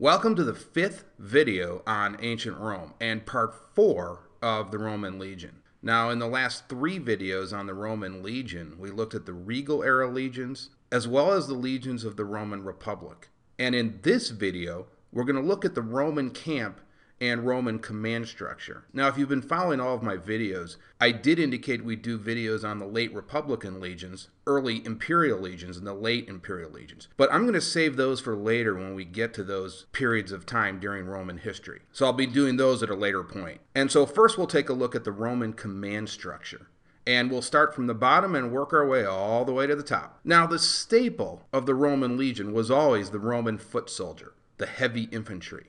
Welcome to the fifth video on ancient Rome and part 4 of the Roman Legion. Now, in the last 3 videos on the Roman Legion, we looked at the regal era legions as well as the legions of the Roman Republic. And in this video, we're going to look at the Roman camp and Roman command structure. Now, if you've been following all of my videos, I did indicate we do videos on the late Republican legions, early Imperial legions, and the late Imperial legions. But I'm going to save those for later when we get to those periods of time during Roman history. So I'll be doing those at a later point. And so first we'll take a look at the Roman command structure. And we'll start from the bottom and work our way all the way to the top. Now, the staple of the Roman legion was always the Roman foot soldier, the heavy infantry.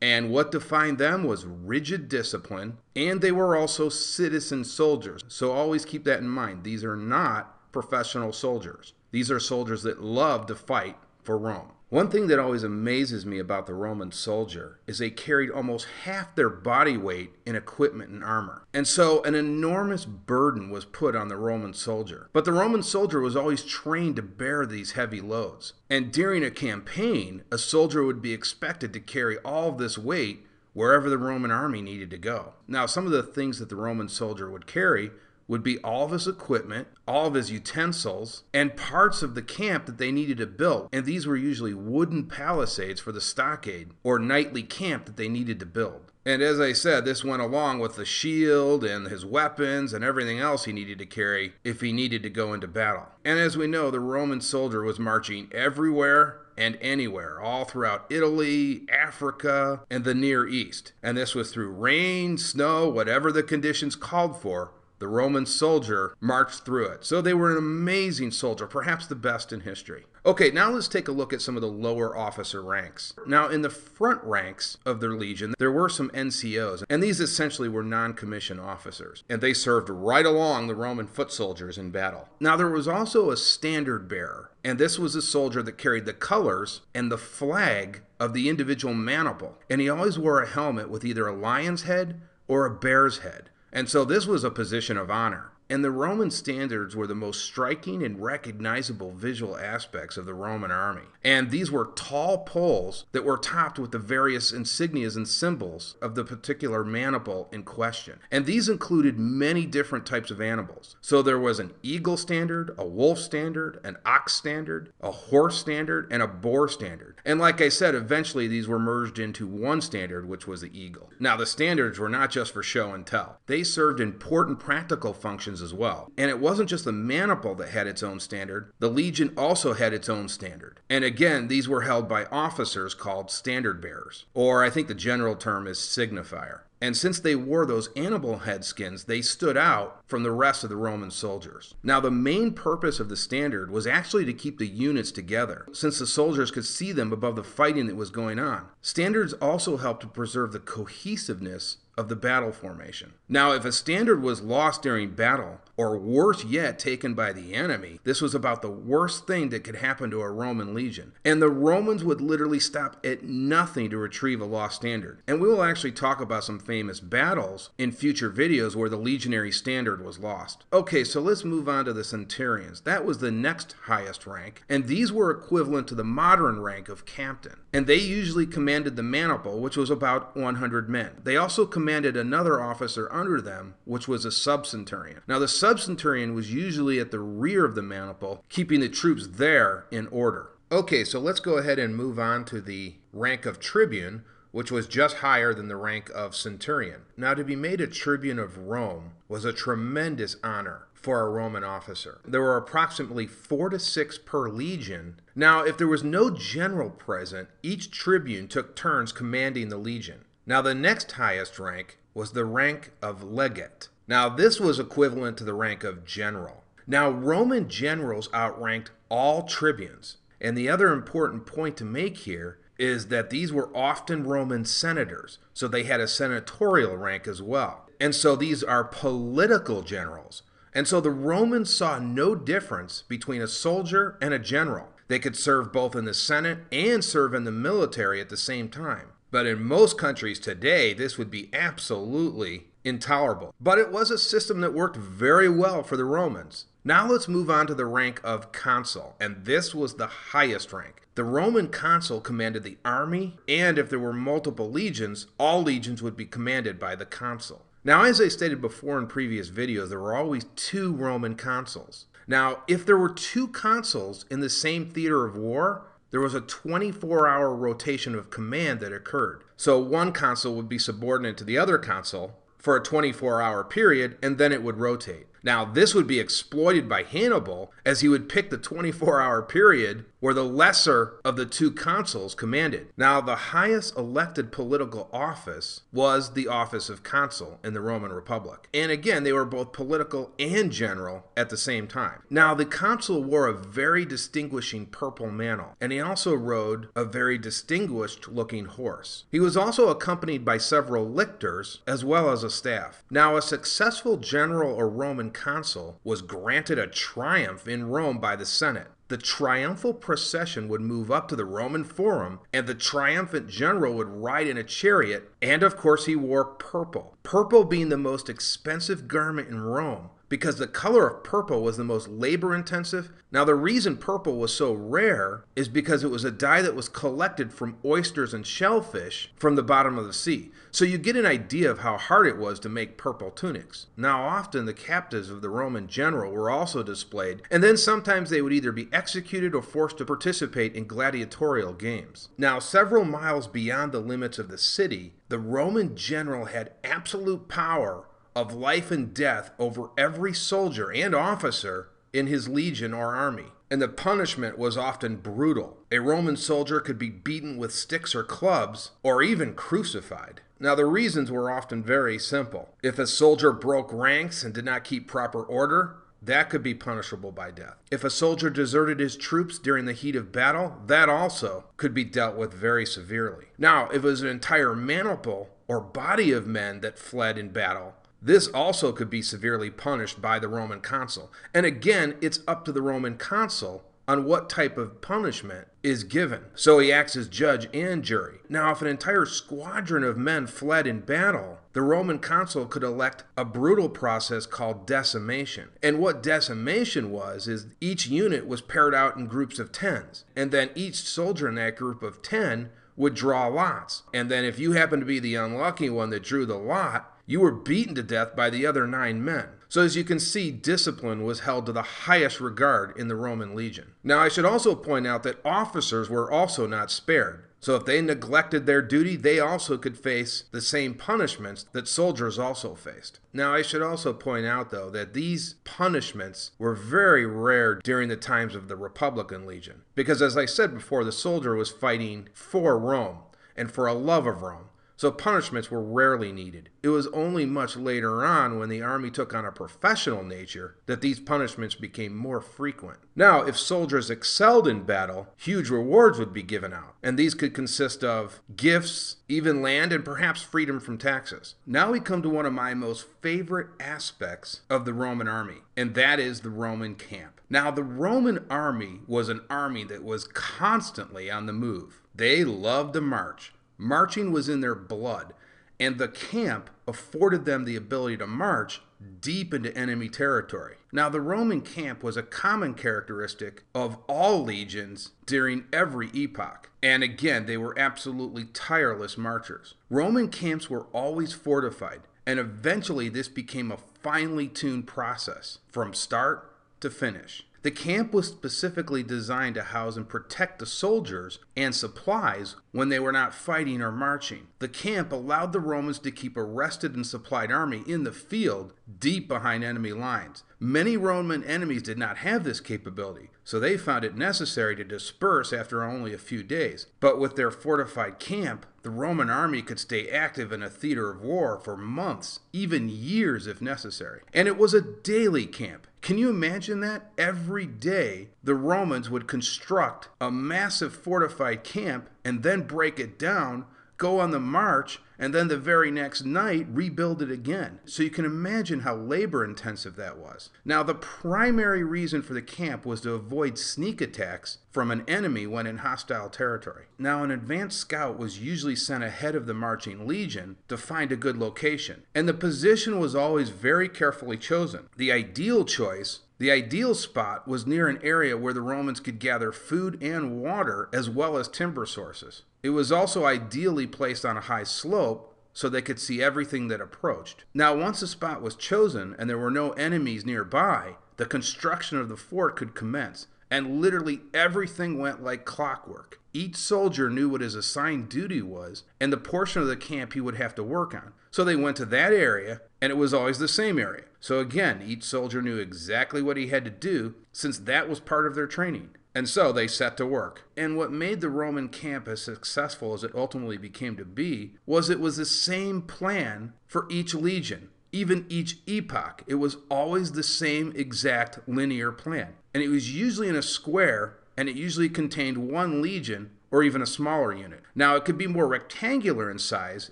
And what defined them was rigid discipline, and they were also citizen soldiers. So always keep that in mind. These are not professional soldiers. These are soldiers that love to fight for Rome. One thing that always amazes me about the Roman soldier is they carried almost half their body weight in equipment and armor. And so an enormous burden was put on the Roman soldier. But the Roman soldier was always trained to bear these heavy loads. And during a campaign, a soldier would be expected to carry all of this weight wherever the Roman army needed to go. Now, some of the things that the Roman soldier would carry would be all of his equipment, all of his utensils, and parts of the camp that they needed to build. And these were usually wooden palisades for the stockade or knightly camp that they needed to build. And as I said, this went along with the shield and his weapons and everything else he needed to carry if he needed to go into battle. And as we know, the Roman soldier was marching everywhere and anywhere, all throughout Italy, Africa, and the Near East. And this was through rain, snow, whatever the conditions called for. The Roman soldier marched through it. So they were an amazing soldier, perhaps the best in history. Okay, now let's take a look at some of the lower officer ranks. Now, in the front ranks of their legion, there were some NCOs, and these essentially were non-commissioned officers, and they served right along the Roman foot soldiers in battle. Now, there was also a standard bearer, and this was a soldier that carried the colors and the flag of the individual maniple, and he always wore a helmet with either a lion's head or a bear's head. And so this was a position of honor. And the Roman standards were the most striking and recognizable visual aspects of the Roman army. And these were tall poles that were topped with the various insignias and symbols of the particular maniple in question. And these included many different types of animals. So there was an eagle standard, a wolf standard, an ox standard, a horse standard, and a boar standard. And like I said, eventually these were merged into one standard, which was the eagle. Now, the standards were not just for show and tell. They served important practical functions as well. And it wasn't just the maniple that had its own standard. The legion also had its own standard. And again, these were held by officers called standard bearers, or I think the general term is signifier. And since they wore those animal head skins, they stood out from the rest of the Roman soldiers. Now, the main purpose of the standard was actually to keep the units together, since the soldiers could see them above the fighting that was going on. Standards also helped to preserve the cohesiveness of the battle formation. Now, if a standard was lost during battle, or worse yet, taken by the enemy, this was about the worst thing that could happen to a Roman legion. And the Romans would literally stop at nothing to retrieve a lost standard. And we will actually talk about some famous battles in future videos where the legionary standard was lost. Okay, so let's move on to the centurions. That was the next highest rank, and these were equivalent to the modern rank of captain. And they usually commanded the maniple, which was about 100 men. They also commanded another officer under them, which was a subcenturion. Now, the subcenturion was usually at the rear of the maniple, keeping the troops there in order. Okay, so let's go ahead and move on to the rank of tribune, which was just higher than the rank of centurion. Now, to be made a tribune of Rome was a tremendous honor for a Roman officer. There were approximately 4 to 6 per legion. Now, if there was no general present, each tribune took turns commanding the legion. Now, the next highest rank was the rank of legate. Now, this was equivalent to the rank of general. Now, Roman generals outranked all tribunes. And the other important point to make here is that these were often Roman senators, so they had a senatorial rank as well. And so these are political generals. And so the Romans saw no difference between a soldier and a general. They could serve both in the Senate and serve in the military at the same time. But in most countries today, this would be absolutely intolerable. But it was a system that worked very well for the Romans. Now let's move on to the rank of consul, and this was the highest rank. The Roman consul commanded the army, and if there were multiple legions, all legions would be commanded by the consul. Now, as I stated before in previous videos, there were always two Roman consuls. Now, if there were two consuls in the same theater of war, there was a 24-hour rotation of command that occurred. So one consul would be subordinate to the other consul for a 24-hour period, and then it would rotate. Now, this would be exploited by Hannibal, as he would pick the 24-hour period where the lesser of the two consuls commanded. Now, the highest elected political office was the office of consul in the Roman Republic. And again, they were both political and general at the same time. Now, the consul wore a very distinguishing purple mantle, and he also rode a very distinguished-looking horse. He was also accompanied by several lictors, as well as a staff. Now, a successful general or Roman consul was granted a triumph in Rome by the Senate. The triumphal procession would move up to the Roman Forum, and the triumphant general would ride in a chariot, and of course he wore purple. Purple being the most expensive garment in Rome, because the color of purple was the most labor-intensive. Now, the reason purple was so rare is because it was a dye that was collected from oysters and shellfish from the bottom of the sea. So you get an idea of how hard it was to make purple tunics. Now, often the captives of the Roman general were also displayed, and then sometimes they would either be executed or forced to participate in gladiatorial games. Now, several miles beyond the limits of the city, the Roman general had absolute power of life and death over every soldier and officer in his legion or army. And the punishment was often brutal. A Roman soldier could be beaten with sticks or clubs, or even crucified. Now, the reasons were often very simple. If a soldier broke ranks and did not keep proper order, that could be punishable by death. If a soldier deserted his troops during the heat of battle, that also could be dealt with very severely. Now, if it was an entire maniple or body of men that fled in battle, this also could be severely punished by the Roman consul. And again, it's up to the Roman consul on what type of punishment is given. So he acts as judge and jury. Now, if an entire squadron of men fled in battle, the Roman consul could elect a brutal process called decimation. And what decimation was is each unit was paired out in groups of 10s. And then each soldier in that group of 10 would draw lots. And then if you happened to be the unlucky one that drew the lot, you were beaten to death by the other 9 men. So as you can see, discipline was held to the highest regard in the Roman legion. Now, I should also point out that officers were also not spared. So if they neglected their duty, they also could face the same punishments that soldiers also faced. Now, I should also point out, though, that these punishments were very rare during the times of the Republican Legion. Because as I said before, the soldier was fighting for Rome and for a love of Rome. So punishments were rarely needed. It was only much later on, when the army took on a professional nature, that these punishments became more frequent. Now, if soldiers excelled in battle, huge rewards would be given out, and these could consist of gifts, even land, and perhaps freedom from taxes. Now we come to one of my most favorite aspects of the Roman army, and that is the Roman camp. Now, the Roman army was an army that was constantly on the move. They loved to march. Marching was in their blood, and the camp afforded them the ability to march deep into enemy territory. Now, the Roman camp was a common characteristic of all legions during every epoch. And again, they were absolutely tireless marchers. Roman camps were always fortified, and eventually this became a finely tuned process from start to finish. The camp was specifically designed to house and protect the soldiers and supplies when they were not fighting or marching. The camp allowed the Romans to keep a rested and supplied army in the field deep behind enemy lines. Many Roman enemies did not have this capability, so they found it necessary to disperse after only a few days. But with their fortified camp, the Roman army could stay active in a theater of war for months, even years if necessary. And it was a daily camp. Can you imagine that? Every day, the Romans would construct a massive fortified camp and then break it down, go on the march, and then the very next night rebuild it again. So you can imagine how labor intensive that was. Now, the primary reason for the camp was to avoid sneak attacks from an enemy when in hostile territory. Now, an advanced scout was usually sent ahead of the marching legion to find a good location, and the position was always very carefully chosen. The ideal choice The ideal spot was near an area where the Romans could gather food and water as well as timber sources. It was also ideally placed on a high slope so they could see everything that approached. Now, once the spot was chosen and there were no enemies nearby, the construction of the fort could commence, and literally everything went like clockwork. Each soldier knew what his assigned duty was and the portion of the camp he would have to work on. So they went to that area, and it was always the same area. So again, each soldier knew exactly what he had to do since that was part of their training. And so they set to work. And what made the Roman camp as successful as it ultimately became to be was it was the same plan for each legion. Even each epoch, it was always the same exact linear plan. And it was usually in a square, and it usually contained one legion or even a smaller unit. Now, it could be more rectangular in size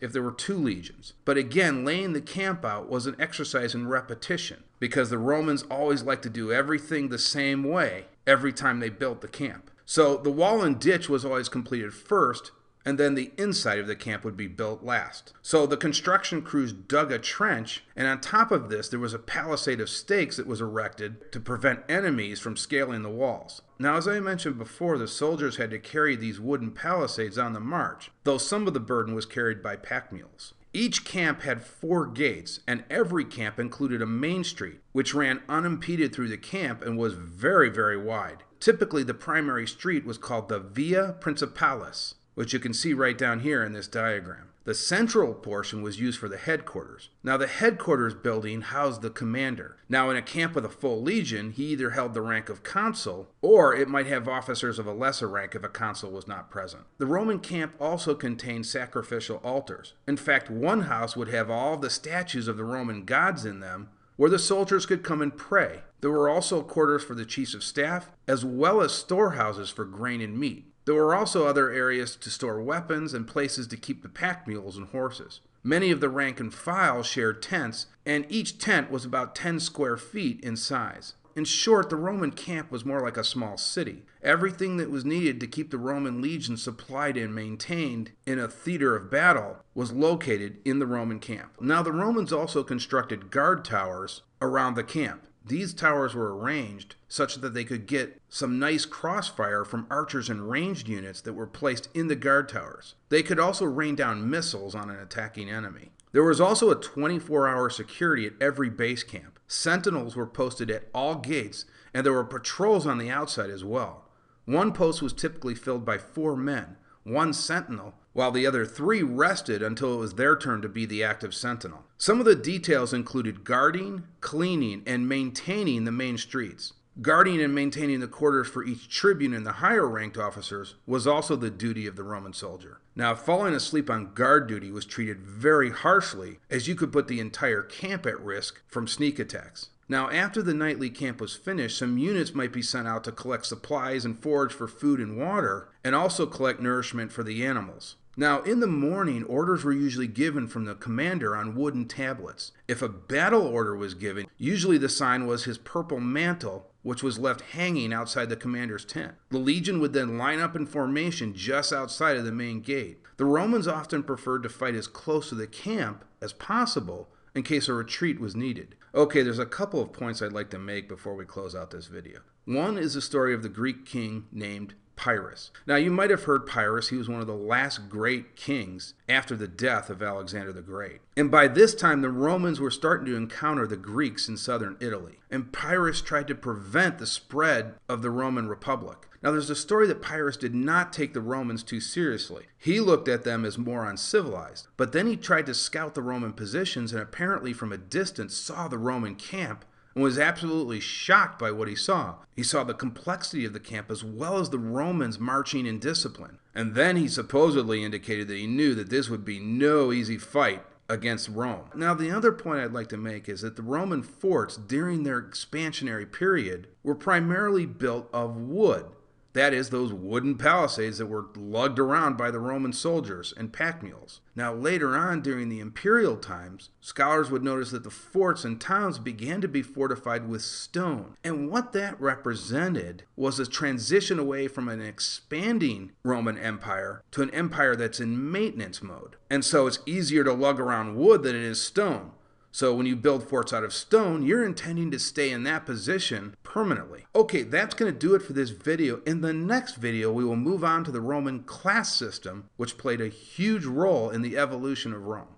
if there were two legions. But again, laying the camp out was an exercise in repetition because the Romans always liked to do everything the same way every time they built the camp. So the wall and ditch was always completed first, and then the inside of the camp would be built last. So the construction crews dug a trench, and on top of this, there was a palisade of stakes that was erected to prevent enemies from scaling the walls. Now, as I mentioned before, the soldiers had to carry these wooden palisades on the march, though some of the burden was carried by pack mules. Each camp had 4 gates, and every camp included a main street, which ran unimpeded through the camp and was very, very wide. Typically, the primary street was called the Via Principalis, which you can see right down here in this diagram. The central portion was used for the headquarters. Now, the headquarters building housed the commander. Now, in a camp with a full legion, he either held the rank of consul, or it might have officers of a lesser rank if a consul was not present. The Roman camp also contained sacrificial altars. In fact, one house would have all the statues of the Roman gods in them, where the soldiers could come and pray. There were also quarters for the chiefs of staff, as well as storehouses for grain and meat. There were also other areas to store weapons and places to keep the pack mules and horses. Many of the rank and file shared tents, and each tent was about 10 square feet in size. In short, the Roman camp was more like a small city. Everything that was needed to keep the Roman legion supplied and maintained in a theater of battle was located in the Roman camp. Now, the Romans also constructed guard towers around the camp. These towers were arranged such that they could get some nice crossfire from archers and ranged units that were placed in the guard towers. They could also rain down missiles on an attacking enemy. There was also a 24-hour security at every base camp. Sentinels were posted at all gates, and there were patrols on the outside as well. One post was typically filled by 4 men, 1 sentinel, while the other 3 rested until it was their turn to be the active sentinel. Some of the details included guarding, cleaning, and maintaining the main streets. Guarding and maintaining the quarters for each tribune and the higher ranked officers was also the duty of the Roman soldier. Now, falling asleep on guard duty was treated very harshly, as you could put the entire camp at risk from sneak attacks. Now, after the nightly camp was finished, some units might be sent out to collect supplies and forage for food and water, and also collect nourishment for the animals. Now, in the morning, orders were usually given from the commander on wooden tablets. If a battle order was given, usually the sign was his purple mantle, which was left hanging outside the commander's tent. The legion would then line up in formation just outside of the main gate. The Romans often preferred to fight as close to the camp as possible in case a retreat was needed. Okay, there's a couple of points I'd like to make before we close out this video. One is the story of the Greek king named Pyrrhus. Now, you might have heard Pyrrhus. He was one of the last great kings after the death of Alexander the Great. And by this time, the Romans were starting to encounter the Greeks in southern Italy. And Pyrrhus tried to prevent the spread of the Roman Republic. Now, there's a story that Pyrrhus did not take the Romans too seriously. He looked at them as more uncivilized. But then he tried to scout the Roman positions and apparently from a distance saw the Roman camp and was absolutely shocked by what he saw. He saw the complexity of the camp as well as the Romans marching in discipline. And then he supposedly indicated that he knew that this would be no easy fight against Rome. Now, the other point I'd like to make is that the Roman forts during their expansionary period were primarily built of wood. That is, those wooden palisades that were lugged around by the Roman soldiers and pack mules. Now, later on, during the imperial times, scholars would notice that the forts and towns began to be fortified with stone. And what that represented was a transition away from an expanding Roman Empire to an empire that's in maintenance mode. And so it's easier to lug around wood than it is stone. So when you build forts out of stone, you're intending to stay in that position permanently. Okay, that's going to do it for this video. In the next video, we will move on to the Roman class system, which played a huge role in the evolution of Rome.